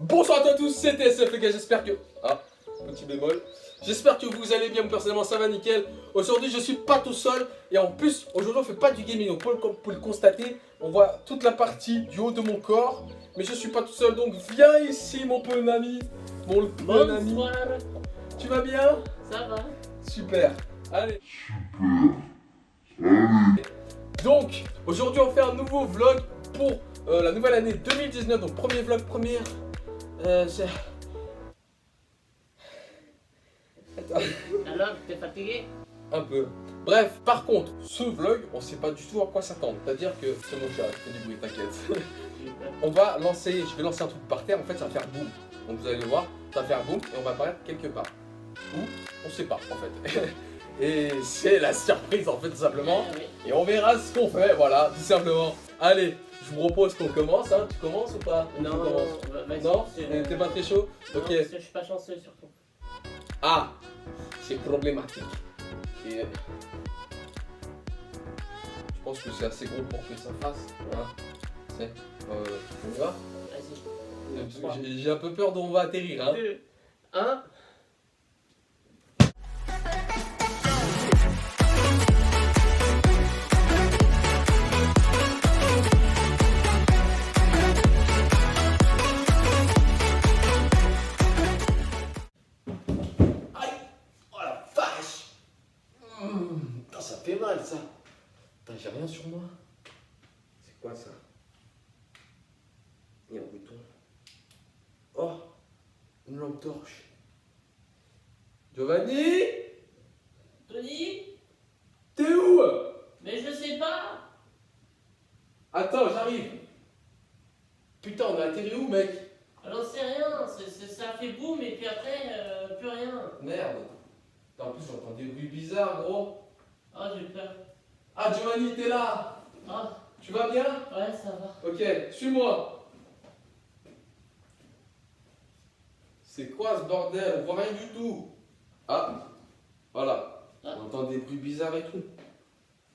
Bonsoir à tous, c'est TSF les gars, j'espère que... Ah, petit bémol. J'espère que vous allez bien, moi personnellement ça va nickel. Aujourd'hui je suis pas tout seul et en plus aujourd'hui on fait pas du gaming, donc pour le constater, on voit toute la partie du haut de mon corps. Mais je suis pas tout seul, donc viens ici mon bon ami. Mon bon ami. Bonsoir. Tu vas bien? Ça va. Super. Allez. Donc aujourd'hui on fait un nouveau vlog pour la nouvelle année 2019. Donc premier vlog, première... c'est... Attends. Alors, t'es fatigué? Un peu. Bref, par contre, ce vlog, on sait pas du tout à quoi s'attendre. C'est-à-dire que c'est mon chat qui fait du bruit, t'inquiète. On va lancer, je vais lancer un truc par terre, en fait ça va faire boum. Donc vous allez le voir, ça va faire boum et on va apparaître quelque part. Où? On sait pas en fait. Et c'est la surprise en fait tout simplement. Et on verra ce qu'on fait, voilà, tout simplement. Allez, je vous propose qu'on commence, hein. Tu commences ou pas? Non, vas-y. Non, t'es pas très chaud? Non, Ok. parce que je suis pas chanceux surtout. Ah, c'est problématique. Et je pense que c'est assez gros pour que ça fasse. Hein. C'est, on y va? Vas-y. J'ai un peu peur d'où on va atterrir. Hein. 2, 1. Aïe! Oh la vache! Putain, ça fait mal ça! Putain, j'ai rien sur moi. C'est quoi ça? Il y a un bouton. Oh! Une lampe torche. Giovanni? Tony? T'es où? Mais je sais pas. Attends, j'arrive. Putain, on a atterri où, mec? J'en sais rien. Ça fait boum et puis après, plus rien. Merde. Putain, en plus, j'entends des bruits bizarres, gros. Oh, j'ai peur. Ah, Giovanni, t'es là? Oh, Tu vas bien? ouais, ça va. Ok, suis-moi. C'est quoi ce bordel? On voit rien du tout. Ah, voilà. Ah. On entend des bruits bizarres et tout.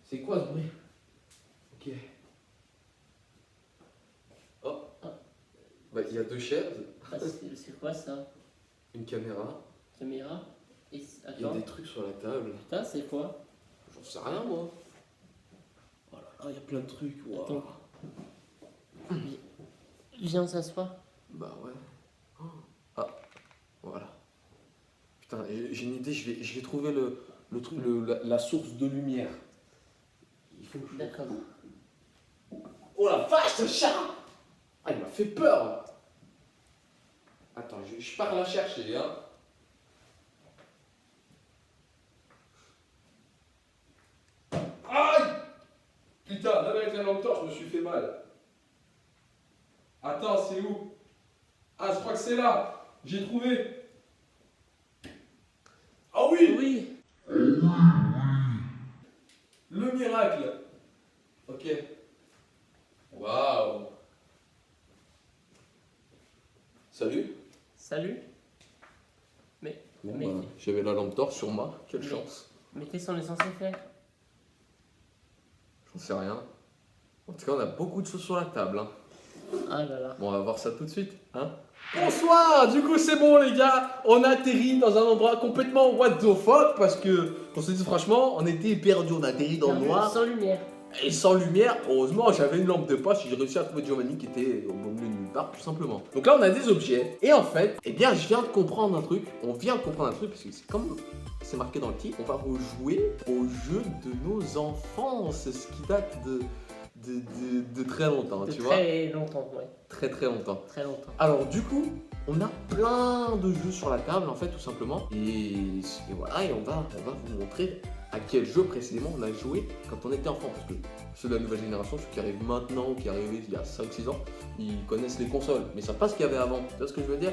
C'est quoi ce bruit? Ok. Oh. Ah. Bah, il y a deux chaises, Ah, c'est quoi ça? une caméra. Caméra? Et Il y a attends. des trucs sur la table. Putain, c'est quoi? J'en sais rien, moi. Oh là là, il y a plein de trucs. Wow. Attends. Viens s'asseoir. Bah ouais. Oh. Ah, voilà. Putain, j'ai une idée, je vais trouver le truc, la source de lumière. Il faut que je... D'accord. Oh la vache, ce chat! Ah, il m'a fait peur! Attends, je pars la chercher, hein. Aïe! Putain, même avec la lampe torche, je me suis fait mal. Attends, c'est où? Ah, je crois que c'est là. J'ai trouvé. Ah oui! Oui. Le miracle. Ok. Waouh. Salut. Salut. Mais J'avais la lampe torche sur moi. Quelle Mais- chance. mais qu'est-ce qu'on est censé faire? J'en sais rien. En tout cas, on a beaucoup de choses sur la table. Hein. Ah là là. Bon, on va voir ça tout de suite. Hein. Bonsoir. Du coup, c'est bon, les gars. On a atterri dans un endroit complètement what the fuck. Parce que, on se dit franchement, on était perdu. On a atterri dans le noir. Sans lumière. Et sans lumière, heureusement, j'avais une lampe de poche et j'ai réussi à trouver Giovanni qui était au milieu de nulle part, tout simplement. Donc là, on a des objets. Et en fait, eh bien, je viens de comprendre un truc. On vient de comprendre un truc parce que c'est comme c'est marqué dans le titre. On va rejouer au jeu de nos enfants. C'est ce qui date de très longtemps, De tu vois. très longtemps, ouais. Très très longtemps. Très longtemps. Alors du coup, on a plein de jeux sur la table en fait tout simplement. Et voilà, et on va vous montrer à quel jeu précisément on a joué quand on était enfant. Parce que ceux de la nouvelle génération, ceux qui arrivent maintenant ou qui arrivaient il y a 5-6 ans, ils connaissent les consoles, mais ils savent pas ce qu'il y avait avant. Tu vois ce que je veux dire?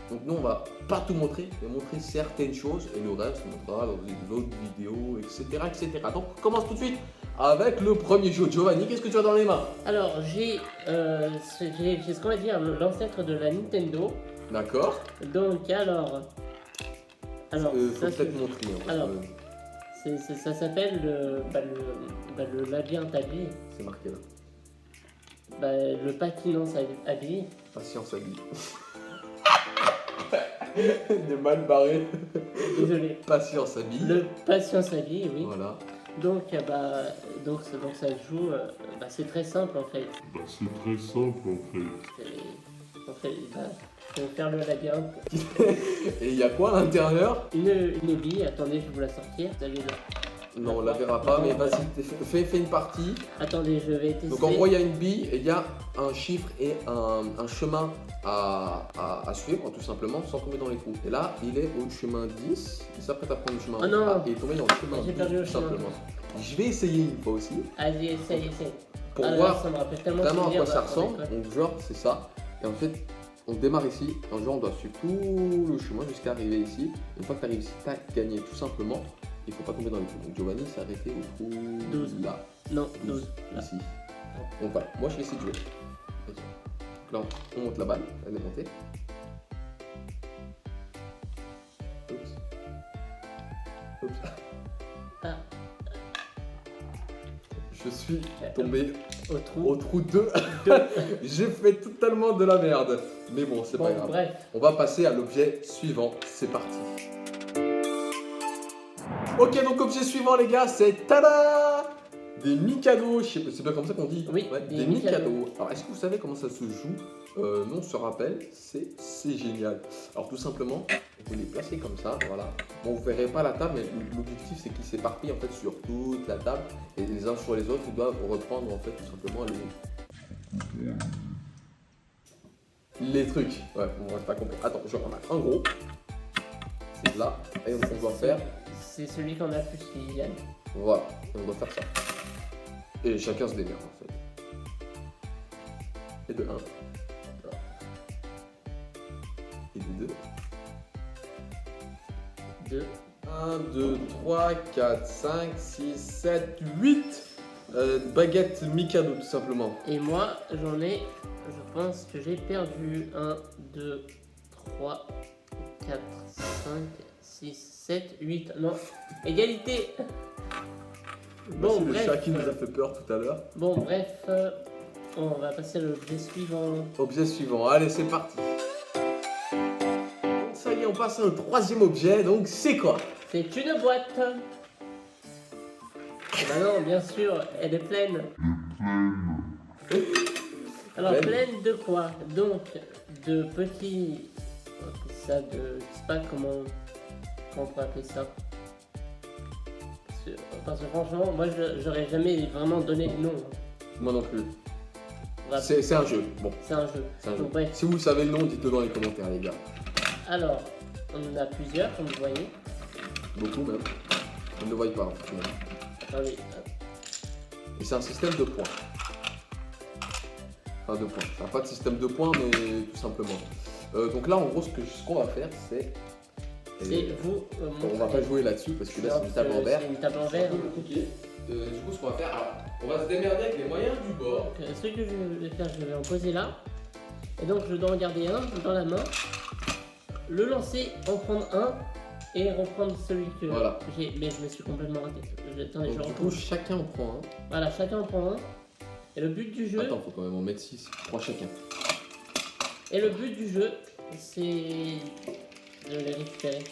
Donc nous on va pas tout montrer, mais montrer certaines choses et le reste on montrera dans les autres vidéos, etc. etc. Donc on commence tout de suite avec le premier jeu. Giovanni, qu'est-ce que tu as dans les mains? Alors, j'ai ce qu'on va dire l'ancêtre de la Nintendo. D'accord. Donc, alors Faut ça, peut-être montrer. Hein, parce alors. que ça s'appelle le labyrinthe habillé. c'est marqué là. Le patinance habillé. Patience à lui. Des mal barrés. Désolé. Patience habille. Le patience à vie, oui. Voilà. Donc, donc ça se joue. C'est très simple en fait. C'est très simple en fait. Faut faire le labyrinthe. Et il y a quoi à l'intérieur? Une bille, attendez, je vais vous la sortir. Vous allez là. Non, on la verra pas, mais vas-y, fais une partie. Attendez, je vais tester. Donc en gros, il y a une bille et il y a un chiffre et un chemin à suivre, tout simplement, sans tomber dans les trous. Et là, il est au chemin 10, il s'apprête à prendre le chemin Oh non. A, et il est tombé dans le chemin J'ai 10, perdu le tout chemin. simplement. Je vais essayer une fois aussi, Allez, essaye. pour Ah là, voir ça me rappelle tellement vraiment à souvenir quoi ça de- ressemble. de l'école. Donc genre, c'est ça. Et en fait, on démarre ici, et genre, on doit suivre tout le chemin jusqu'à arriver ici. Une fois que tu arrives ici, tu as gagné, tout simplement. Il faut pas tomber dans les trous. Donc Giovanni s'est arrêté au trou 12. là. Non, 12. Là. Ici. Donc voilà, moi je vais essayer de jouer. Ok. Donc là, on monte la balle, elle est montée. Oups. Oups. Ah. Je suis tombé Au trou. au trou 2. J'ai fait totalement de la merde. Mais bon, c'est pas Bon, grave. bref. On va passer à l'objet suivant. C'est parti. Ok, donc objet suivant, les gars, c'est tada! Des Mikado. C'est bien comme ça qu'on dit? Oui, Ouais, des des Mikado. Mikado. Alors, est-ce que vous savez comment ça se joue? Nous, on se rappelle, c'est génial. Alors, tout simplement, vous les placez comme ça, voilà. Bon, vous verrez pas la table, mais l'objectif, c'est qu'ils s'éparpillent en fait sur toute la table. Et les uns sur les autres, ils doivent reprendre en fait tout simplement les trucs. Ouais, on reste pas compris. Attends, je remets un gros. C'est là. Et on doit faire. C'est celui qu'on a plus qui gagne. Voilà, on doit faire ça. Et chacun se démerde en fait. Et de 1. Et de 2. 2. 1, 2, 3, 4, 5, 6, 7, 8 baguettes Mikado tout simplement. Et moi, j'en ai, je pense que j'ai perdu 1, 2, 3, 4, 5, 6, 7, 8. Non, égalité. Bon, le bref, chat qui nous a fait peur tout à l'heure. Bon, bref, on va passer à l'objet suivant. Objet suivant, allez c'est parti. Ça y est, on passe au troisième objet, donc c'est quoi? C'est une boîte. Bah non, bien sûr, elle est pleine. Alors, pleine de quoi? Donc, de petits... on va appeler ça de... Je sais pas comment on peut appeler ça. Parce que franchement, moi, j'aurais jamais vraiment donné de nom. Moi non plus. Bref, C'est un jeu, bon, c'est un jeu. c'est un jeu. Donc, bref. Si vous savez le nom, dites-le dans les commentaires les gars. Alors, on en a plusieurs, comme vous voyez. Beaucoup même. On ne le voit pas en fait. Attendez, Et c'est un système de points. Enfin de points. Ça n'a pas de système de points, mais tout simplement. Donc là, en gros, ce qu'on va faire, c'est... c'est vous. On va pas jouer là-dessus parce que là, c'est une table en verre. C'est une table en verre. Du coup, ce qu'on va faire, alors, on va se démerder avec les moyens du bord. Donc, ce que je vais faire, je vais en poser là. Et donc, je dois en garder un dans la main, le lancer, en prendre un et reprendre celui que Voilà. j'ai. Mais je me suis complètement raté. Attendez, je Donc, du retourne. coup, chacun en prend un. Voilà, chacun en prend un. Et le but du jeu, Attends, faut quand même en mettre 6. 3 chacun. c'est de les récupérer.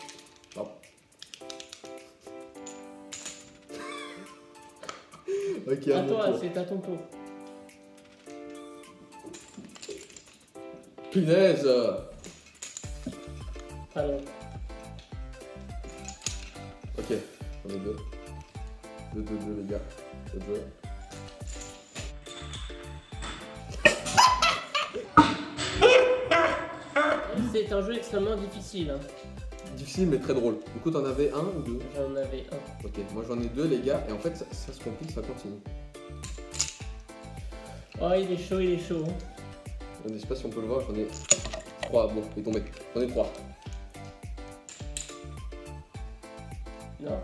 Hop. Ok, À à mon toi, tour. c'est à ton tour. Punaise. Alors, Ok, j'en ai 2. 2, les gars. Faites jouer. c'est un jeu extrêmement difficile. Hein. Difficile mais très drôle. Du coup, t'en avais un ou deux? J'en avais un. Ok, moi j'en ai 2 les gars, et en fait ça se complique, ça continue. Oh, il est chaud, il est chaud. Hein. Je sais pas si on peut le voir, j'en ai 3. Bon, il est tombé. J'en ai 3. Non,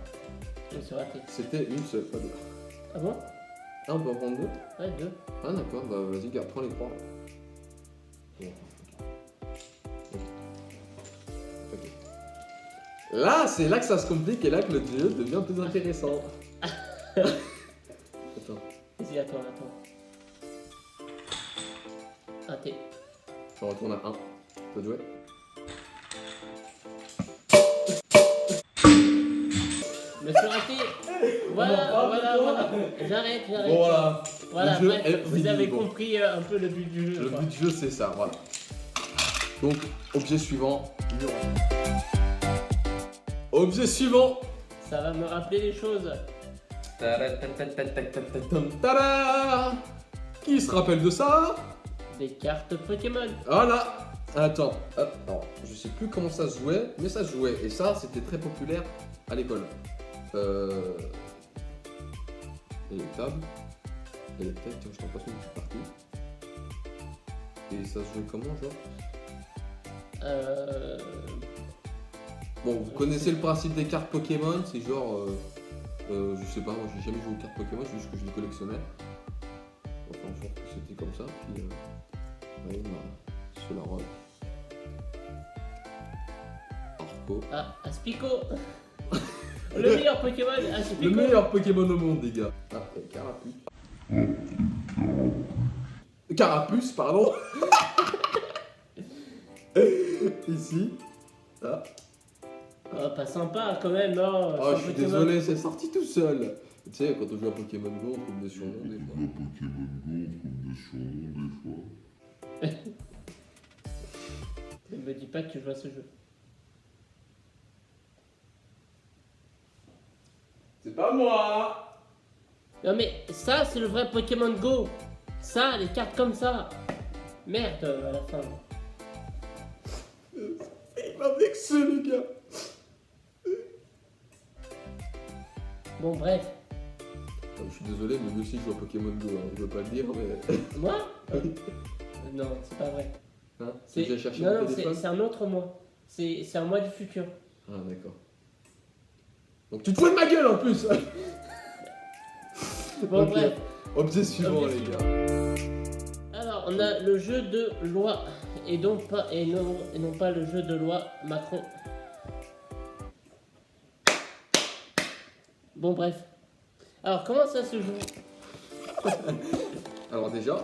je me suis raté. C'était une seule, pas deux. Ah bon? Ah, on peut en prendre 2? Ouais, deux. Ah d'accord, bah vas-y, garde, prends les 3. Ok. Là, c'est là que ça se complique et là que le jeu devient plus intéressant. Attends, Vas-y, attends. Raté. j'en retourne à 1. T'as joué? Je me suis raté. Voilà. J'arrête. Bon, voilà. Voilà, Le jeu bref, est vous avez fini, bon. compris un peu le but du jeu. Le quoi. but du jeu, c'est ça, voilà. Donc, objet suivant. Objet suivant. Ça va me rappeler les choses. Tada. Qui se rappelle de ça? Des cartes Pokémon. Voilà. Attends. Alors, je sais plus comment ça se jouait, mais ça se jouait. Et ça, c'était très populaire à l'école. Et les tables. Et les têtes, je t'en passe une petite partie. Et ça se jouait comment, genre? Bon, vous connaissez le principe des cartes Pokémon, c'est genre, je sais pas, moi j'ai jamais joué aux cartes Pokémon, c'est juste que je les collectionnais. Enfin, genre que c'était comme ça, puis ouais, Solaroll. Arco. Ah, Aspico. Le meilleur Pokémon, Aspico. Le meilleur Pokémon au monde, les gars. Ah, et Carapuce. Carapuce, pardon. Ici. Ah. Oh, pas sympa quand même, non. Oh, je suis désolé, c'est sorti tout seul. Tu sais, quand on joue à Pokémon Go, on trouve des surnoms des fois. Pokémon Go, on trouve des surnoms des fois. Ne me dis pas que tu joues à ce jeu. C'est pas moi. Non mais ça c'est le vrai Pokémon Go. Ça, les cartes comme ça. Merde à la fin. Il m'a vexé, les gars. Bon bref. Je suis désolé, mais lui aussi joue à Pokémon Go, hein. Je veux pas le dire, mais. Moi Non, c'est pas vrai. Hein, c'est déjà cherché non, mon non, téléphone. c'est un autre moi. C'est un moi du futur. Ah, d'accord. Donc tu te fous de ma gueule en plus. Bon Ok. bref. Objet suivant, Objet les suivant. gars. Alors on a le jeu de loi et non pas le jeu de loi Macron. Bon bref. Alors comment ça se joue? Alors, déjà,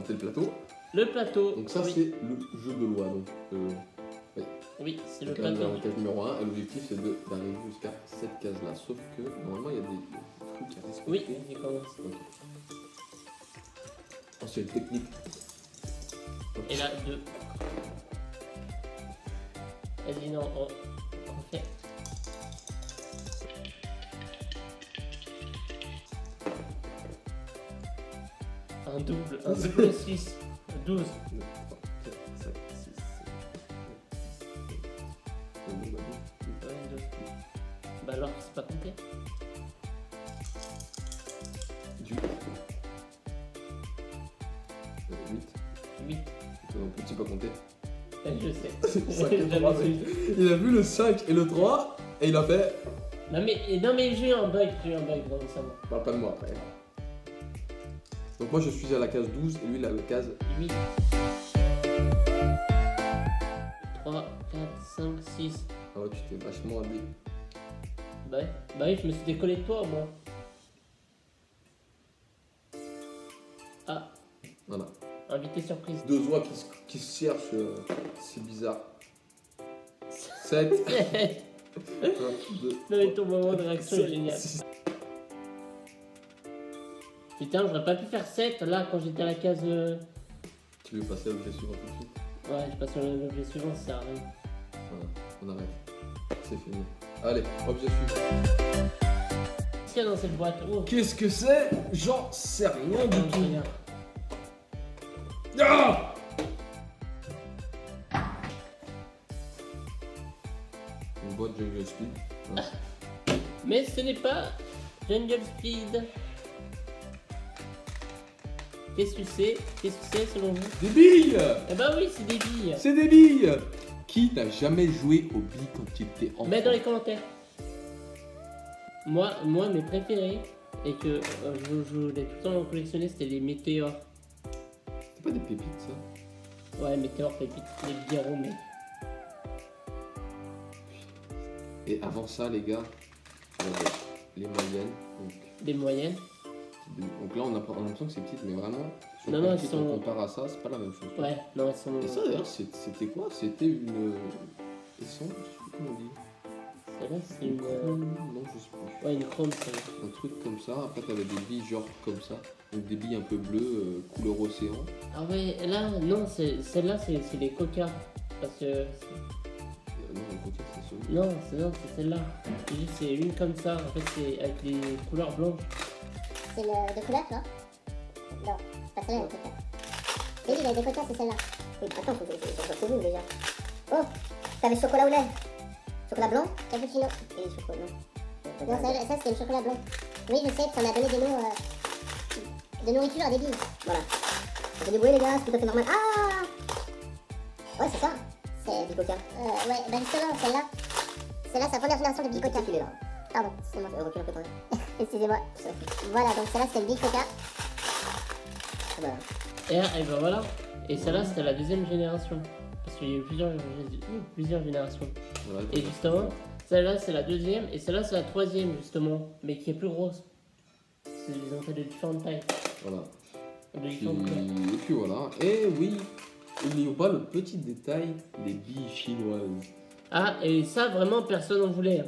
c'est le plateau. Le plateau. Donc, ça, oui. c'est le jeu de loi. Donc, Oui, c'est le donc là, on est plateau. dans la case numéro 1. Et l'objectif, c'est d'arriver jusqu'à cette case-là. Sauf que, normalement, il y a des trucs à respecter. Oui, j'ai commencé. Ok. Ensuite, technique. Et là, 2. Vas-y, non, on fait. Un double 6, 12. 9, 3, 4, 5, 6, 7, 8. Bah alors, c'est pas compté. Du 8. 8. Donc, petit pas compter. Je sais. 5 et J'avais 3, suivi. il a vu le 5 et le 3 et il a fait. Non mais j'ai eu un bug dans le cerveau. Parle pas de moi après. Donc moi je suis à la case 12 et lui il a la case 8. 3, 4, 5, 6. Ah ouais, tu t'es vachement habillé. Bah oui, je me suis décollé de toi, moi. Ah, Voilà. invité surprise. Deux oies qui se cherchent, c'est bizarre. 7, 1, 2, Non mais ton moment de réaction est génial. 6. Putain, j'aurais pas pu faire 7 là quand j'étais à la case. Tu veux passer à l'objet suivant tout de suite? Ouais, je passe sur l'objet suivant, ça sert à rien. Voilà, on arrête. C'est fini. Allez, objet suivant. Qu'est-ce qu'il y a dans cette boîte? Oh, Qu'est-ce que c'est? J'en sais rien du non, tout. rien. Ah! Une boîte Jungle Speed. Hein. Mais ce n'est pas Jungle Speed. Qu'est-ce que c'est? Qu'est-ce que c'est selon vous? Des billes! Eh bah oui, c'est des billes. C'est des billes! Qui n'a jamais joué aux billes quand il était enfant? Mets dans les commentaires. Moi mes préférés, et que je voulais tout le temps collectionner, c'était les météores. C'est pas des pépites ça? Ouais, météores, pépites, les birons, mais. Et avant ça les gars, il y avait les moyennes. Des moyennes. Donc là on a l'impression que c'est petit mais vraiment, si Non, on non, compare- elles sont- on compare à ça, c'est pas la même chose. Ouais, non, elles sont. Et ça d'ailleurs c'était quoi? C'était une essence, je sais plus comment on dit. Celle-là, c'est une. Non, je sais plus. Ouais, une chrome, celle-là. Un truc comme ça. Après, t'avais des billes genre comme ça. Donc des billes un peu bleues, couleur océan. Ah ouais, là, non, celle-là, c'est les coca. Parce que. Non, le côté, c'est celui. Non, c'est celle-là. C'est une comme ça. En fait, c'est avec les couleurs blanches. C'est le de couleur, non? Non, c'est pas celle-là, le coca. Oui, il a des coca, c'est celle-là. Oui, attends, c'est vous déjà. Oh, t'avais chocolat au lait. Chocolat blanc, cappuccino. Et chocolat, non. Non, ça c'est le chocolat blanc. Oui, je sais, ça m'a donné des noms de nourriture à des billes. Voilà. On s'est débrouillé, les gars, c'est tout à fait normal. Ah! Ouais, c'est ça. C'est Bicoca. Ouais, bah justement, celle-là, c'est la première génération de Bicoca. Il est là. Pardon, c'est moi. Recule un peu quand même. Excusez-moi. Voilà, donc celle-là, c'est le Bicoca. Voilà. Et ben voilà. Et celle-là, c'était la deuxième génération. Parce qu'il y a eu plusieurs générations. Voilà, Et justement, celle-là, c'est la deuxième. Et celle-là, c'est la troisième, justement. Mais qui est plus grosse. Ils ont fait de différentes tailles. Voilà. De différentes couleurs. Et puis voilà. Et oui, n'oublions pas le petit détail des billes chinoises. Ah, et ça, vraiment, personne n'en voulait. Hein.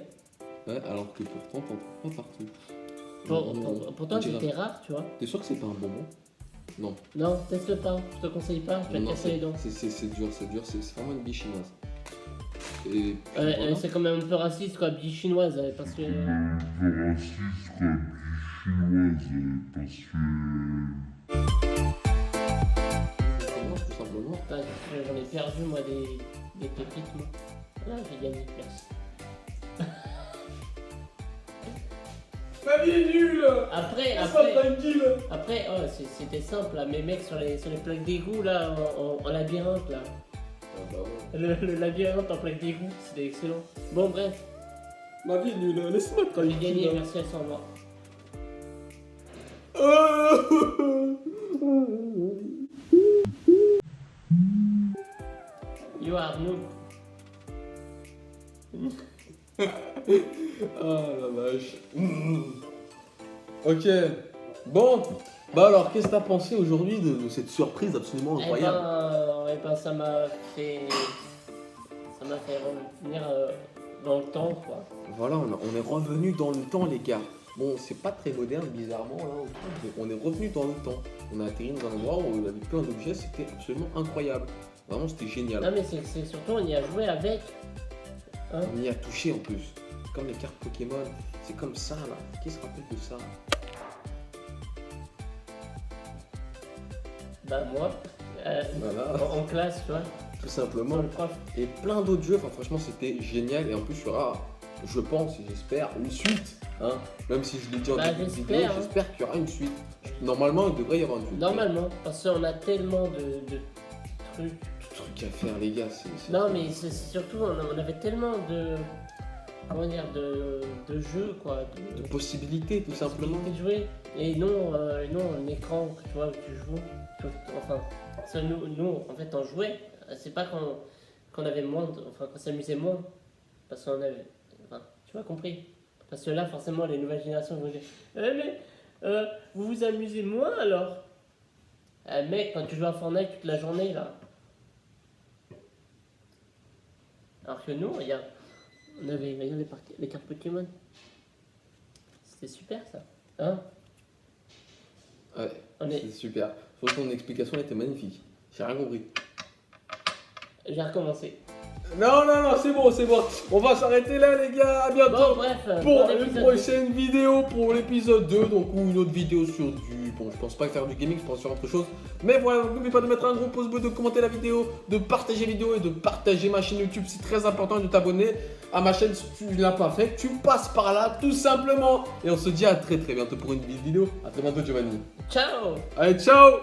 Ouais, alors que pourtant, t'en trouves pas partout. Pourtant, on dirait- c'était rare, tu vois. T'es sûr que c'est pas un bonbon? Non. Non, teste pas. Je te conseille pas. Tu vas te Non, casser les dents. c'est dur, c'est vraiment une bille chinoise. Et puis, Ouais, voilà. c'est quand même un peu raciste, quoi, bille chinoise. Parce que. Raciste, chinoise, parce que... Tout simplement. Putain, j'en ai perdu, moi, des pépites, moi. Là, j'ai gagné, merci. Ma vie est nulle. Après, oh, c'était simple, là, mes mecs sur les plaques d'égout, là, en labyrinthe, là. Ah bah ouais. Le labyrinthe en plaque d'égout, c'était excellent. Bon, bref, Ma vie est nulle, laisse-moi j'ai tranquille. gagné, merci à son revoir. You are noob. Ah la vache. Ok. Bon. Bah alors, qu'est-ce que t'as pensé aujourd'hui de cette surprise absolument incroyable? Ça m'a fait revenir dans le temps, quoi. Voilà, on est revenu dans le temps, les gars. Bon, c'est pas très moderne, bizarrement, là, mais on est revenu dans le temps. On a atterri dans un endroit où il y avait plein d'objets, c'était absolument incroyable. Vraiment, c'était génial. Non, mais c'est surtout, on y a joué avec. Hein? On y a touché en plus. Comme les cartes Pokémon, c'est comme ça, là. Qui se rappelle de ça? Bah, moi, Voilà, en classe, tu vois, tout sans simplement. le prof. Et plein d'autres jeux, enfin franchement c'était génial et en plus il y aura, je pense et j'espère, une suite. Hein. Même si je l'ai dit en Bah, début de j'espère, vidéo, hein. j'espère qu'il y aura une suite. Normalement il devrait y avoir une suite. Normalement, parce qu'on a tellement de trucs. Truc à faire les gars, c'est... Non, mais c'est surtout, on avait tellement de. Comment dire, de jeux, quoi. De possibilités tout simplement. De jouer. Et non, un écran, tu vois, où tu joues. Enfin, ça, nous, en fait, on jouait. C'est pas qu'on avait moins. Enfin, qu'on s'amusait moins. Parce qu'on avait. Enfin, tu m'as compris. Parce que là, forcément, les nouvelles générations vont dire mais vous vous amusez moins alors? Mec, quand tu joues à Fortnite toute la journée, là. Alors que nous, regarde, on avait les cartes Pokémon. C'était super ça. Hein? Ouais, On est... c'est super. Surtout ton explication elle était magnifique. J'ai rien compris. J'ai recommencé. Non, c'est bon. On va s'arrêter là les gars, à bientôt. Bon, bref, Pour bon une épisode. prochaine vidéo, pour l'épisode 2, donc ou une autre vidéo sur du... Bon, je pense pas faire du gaming, je pense faire autre chose. Mais voilà, n'oubliez pas de mettre un gros pouce bleu, de commenter la vidéo, de partager la vidéo et de partager ma chaîne YouTube. C'est très important de t'abonner à ma chaîne si tu ne l'as pas fait. Tu passes par là, tout simplement. Et on se dit à très bientôt pour une vidéo. À très bientôt Giovanni. Ciao! Allez, ciao!